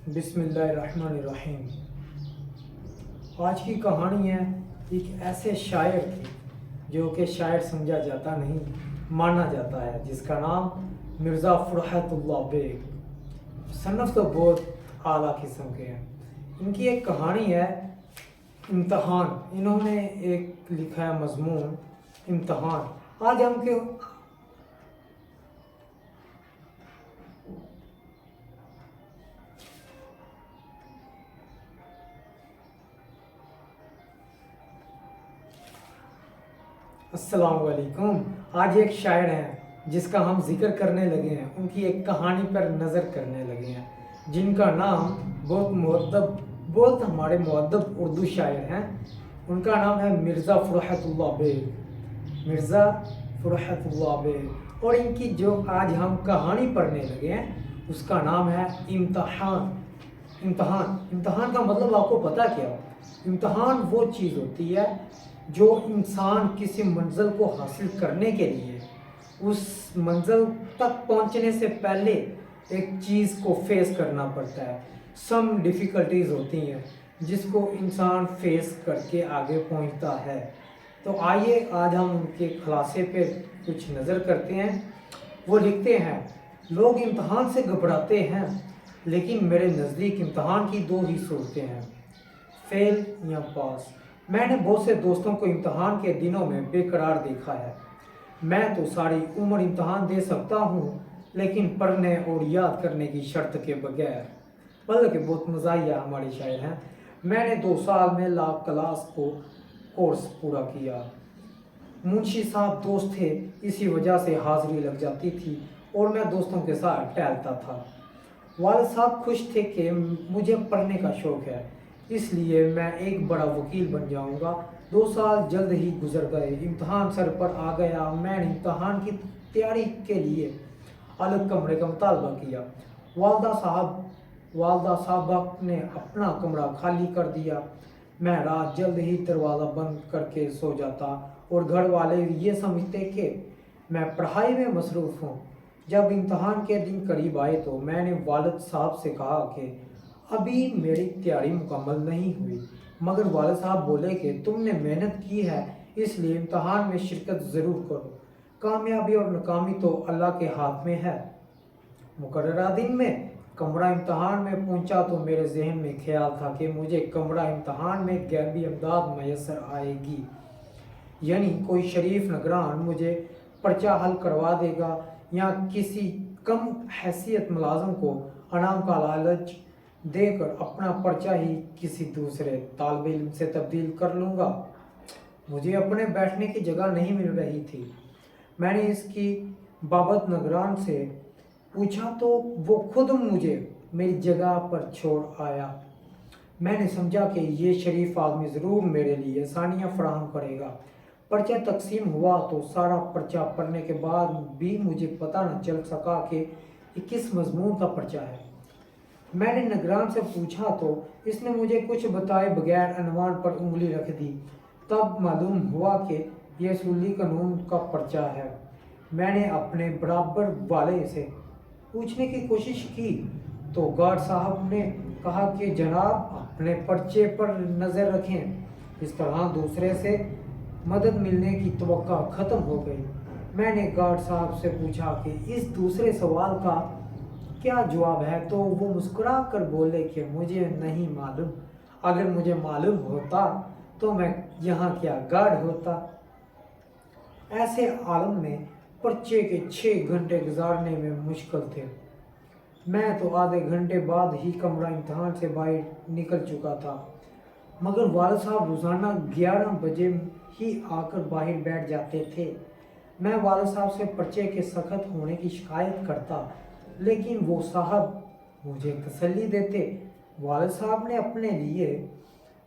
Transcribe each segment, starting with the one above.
بسم اللہ الرحمن الرحیم۔ آج کی کہانی ہے ایک ایسے شاعر کی جو کہ شاعر سمجھا جاتا نہیں، مانا جاتا ہے، جس کا نام مرزا فرحت اللہ بیگ۔ مصنف تو بہت اعلیٰ قسم کے ہیں۔ ان کی ایک کہانی ہے امتحان۔ انہوں نے ایک لکھا ہے مضمون امتحان۔ آج ہم کے السلام علیکم۔ آج ایک شاعر ہیں جس کا ہم ذکر کرنے لگے ہیں، ان کی ایک کہانی پر نظر کرنے لگے ہیں، جن کا نام بہت ہمارے مؤدب اردو شاعر ہیں۔ ان کا نام ہے مرزا فرحت اللہ بیگ۔ مرزا فرحت اللہ بیگ۔ اور ان کی جو آج ہم کہانی پڑھنے لگے ہیں اس کا نام ہے امتحان۔ امتحان کا مطلب آپ کو پتہ کیا ہو؟ امتحان وہ چیز ہوتی ہے جو انسان کسی منزل کو حاصل کرنے کے لیے اس منزل تک پہنچنے سے پہلے ایک چیز کو فیس کرنا پڑتا ہے۔ سم ڈیفیکلٹیز ہوتی ہیں جس کو انسان فیس کر کے آگے پہنچتا ہے۔ تو آئیے آج ہم ان کے خلاصے پہ کچھ نظر کرتے ہیں۔ وہ لکھتے ہیں، لوگ امتحان سے گھبراتے ہیں لیکن میرے نزدیک امتحان کی دو ہی صورتیں ہیں، فیل یا پاس۔ میں نے بہت سے دوستوں کو امتحان کے دنوں میں بے قرار دیکھا ہے۔ میں تو ساری عمر امتحان دے سکتا ہوں لیکن پڑھنے اور یاد کرنے کی شرط کے بغیر۔ بلکہ بہت مزاحیہ ہمارے شاعر ہیں۔ میں نے 2 سال میں لا کلاس کورس پورا کیا۔ منشی صاحب دوست تھے، اسی وجہ سے حاضری لگ جاتی تھی اور میں دوستوں کے ساتھ ٹہلتا تھا۔ والد صاحب خوش تھے کہ مجھے پڑھنے کا شوق ہے، اس لیے میں ایک بڑا وکیل بن جاؤں گا۔ 2 سال جلد ہی گزر گئے، امتحان سر پر آ گیا۔ میں نے امتحان کی تیاری کے لیے الگ کمرے کا مطالبہ کیا۔ والدہ صاحبہ نے اپنا کمرہ خالی کر دیا۔ میں رات جلد ہی دروازہ بند کر کے سو جاتا اور گھر والے یہ سمجھتے کہ میں پڑھائی میں مصروف ہوں۔ جب امتحان کے دن قریب آئے تو میں نے والد صاحب سے کہا کہ ابھی میری تیاری مکمل نہیں ہوئی، مگر والد صاحب بولے کہ تم نے محنت کی ہے اس لیے امتحان میں شرکت ضرور کرو، کامیابی اور ناکامی تو اللہ کے ہاتھ میں ہے۔ مقررہ دن میں کمرہ امتحان میں پہنچا تو میرے ذہن میں خیال تھا کہ مجھے کمرہ امتحان میں غیبی امداد میسر آئے گی، یعنی کوئی شریف نگران مجھے پرچہ حل کروا دے گا یا کسی کم حیثیت ملازم کو انعام کا لالچ دے کر اپنا پرچہ ہی کسی دوسرے طالب علم سے تبدیل کر لوں گا۔ مجھے اپنے بیٹھنے کی جگہ نہیں مل رہی تھی۔ میں نے اس کی بابت نگران سے پوچھا تو وہ خود مجھے میری جگہ پر چھوڑ آیا۔ میں نے سمجھا کہ یہ شریف آدمی ضرور میرے لیے آسانیاں فراہم کرے گا۔ پرچہ تقسیم ہوا تو سارا پرچہ پڑھنے کے بعد بھی مجھے پتہ نہ چل سکا کہ یہ کس مضمون کا پرچہ ہے۔ میں نے نگران سے پوچھا تو اس نے مجھے کچھ بتائے بغیر عنوان پر انگلی رکھ دی۔ تب معلوم ہوا کہ یہ اصولی قانون کا پرچہ ہے۔ میں نے اپنے برابر والے سے پوچھنے کی کوشش کی تو گارڈ صاحب نے کہا کہ جناب اپنے پرچے پر نظر رکھیں۔ اس طرح دوسرے سے مدد ملنے کی توقع ختم ہو گئی۔ میں نے گارڈ صاحب سے پوچھا کہ اس دوسرے سوال کا کیا جواب ہے تو وہ مسکرا کر بولے کہ مجھے نہیں معلوم، اگر مجھے معلوم ہوتا تو میں یہاں کیا گارڈ ہوتا۔ ایسے عالم میں پرچے کے 6 گھنٹے گزارنے میں مشکل تھے۔ میں تو آدھے گھنٹے بعد ہی کمرہ امتحان سے باہر نکل چکا تھا، مگر والد صاحب روزانہ 11 بجے ہی آ کر باہر بیٹھ جاتے تھے۔ میں والد صاحب سے پرچے کے سخت ہونے کی شکایت کرتا لیکن وہ صاحب مجھے تسلی دیتے۔ والد صاحب نے اپنے لیے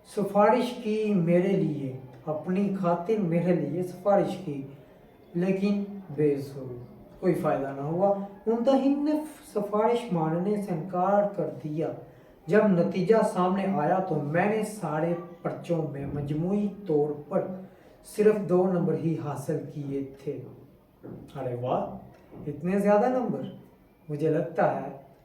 سفارش کی، میرے لیے اپنی خاطر میرے لیے سفارش کی، لیکن بے سود، کوئی فائدہ نہ ہوا۔ ممتحن نے سفارش ماننے سے انکار کر دیا۔ جب نتیجہ سامنے آیا تو میں نے سارے پرچوں میں مجموعی طور پر صرف 2 نمبر ہی حاصل کیے تھے۔ ارے واہ، اتنے زیادہ نمبر! مجھے لگتا ہے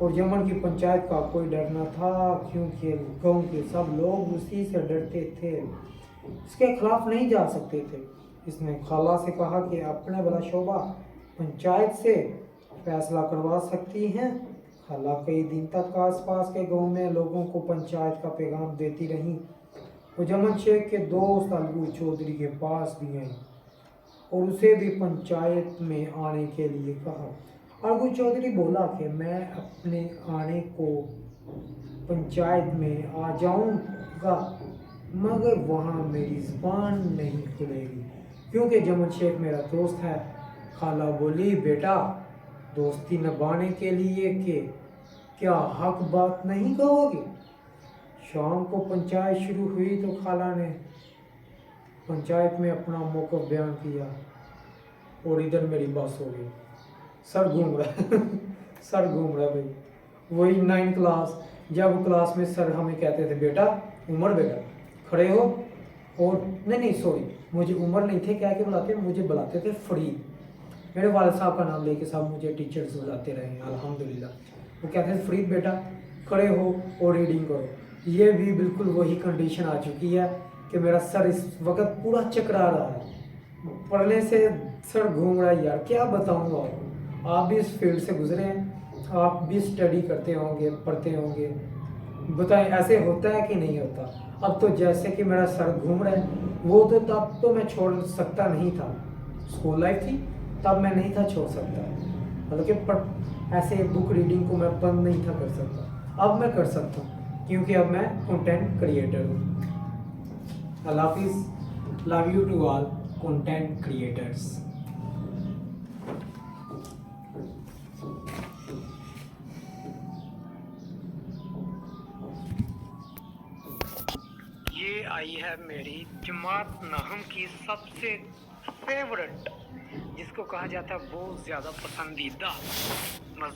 اور یمن کی پنچایت کا کوئی ڈر نہ تھا کیونکہ گاؤں کے سب لوگ اسی سے ڈرتے تھے، اس کے خلاف نہیں جا سکتے تھے۔ اس نے خالہ سے کہا کہ اپنے بڑا شعبہ پنچایت سے فیصلہ کروا سکتی ہیں۔ خالہ کئی دن تک آس پاس کے گاؤں میں لوگوں کو پنچایت کا پیغام دیتی رہیں۔ وہ جمن شیخ کے دوست الگو چودھری کے پاس بھی آئیں اور اسے بھی پنچایت میں آنے کے لیے کہا۔ الگو چودھری بولا کہ میں اپنے آنے کو پنچایت میں آ جاؤں گا مگر وہاں میری زبان نہیں کھلے گی کیونکہ جمن شیخ میرا دوست ہے۔ خالہ بولی بیٹا دوستی نبھانے کے لیے کہ کیا حق بات نہیں کہو گے؟ شام کو پنچایت شروع ہوئی تو خالہ نے پنچایت میں اپنا موقف بیان کیا اور ادھر میری بس ہو گئی۔ سر گھوم رہا سر گھوم رہا بھائی، وہی 9 کلاس، جب کلاس میں سر ہمیں کہتے تھے بیٹا عمر بیٹا کھڑے ہو، اور نہیں سوری مجھے عمر نہیں تھے کہہ کے بلاتے، مجھے بلاتے تھے فرید۔ میرے والد صاحب کا نام لے کے سب مجھے ٹیچرز بلاتے رہے ہیں الحمدللہ۔ وہ کہتے ہیں فرید بیٹا کھڑے ہو اور ریڈنگ کرو۔ یہ بھی بالکل وہی کنڈیشن آ چکی ہے کہ میرا سر اس وقت پورا چکرا رہا ہے، پڑھنے سے سر گھوم رہا ہے یار، کیا بتاؤں گا۔ آپ بھی اس فیلڈ سے گزرے ہیں، آپ بھی اسٹڈی کرتے ہوں گے، پڑھتے ہوں گے، بتائیں ایسے ہوتا ہے کہ نہیں ہوتا؟ اب تو جیسے کہ میرا سر گھوم رہا ہے، وہ تو تب تو میں چھوڑ سکتا نہیں تھا، اسکول لائف تھی تب میں نہیں تھا چھوڑ سکتا، مطلب کہ ایسے بک ریڈنگ کو میں بند نہیں تھا کر سکتا، اب میں کر سکتا ہوں کیونکہ اب میں کنٹینٹ کریٹر ہوں۔ اللہ حافظ، love you to all content creators. یہ آئی ہے میری جماعت نہم کی سب سے فیورٹ، جس کو کہا جاتا ہے بہت زیادہ پسندیدہ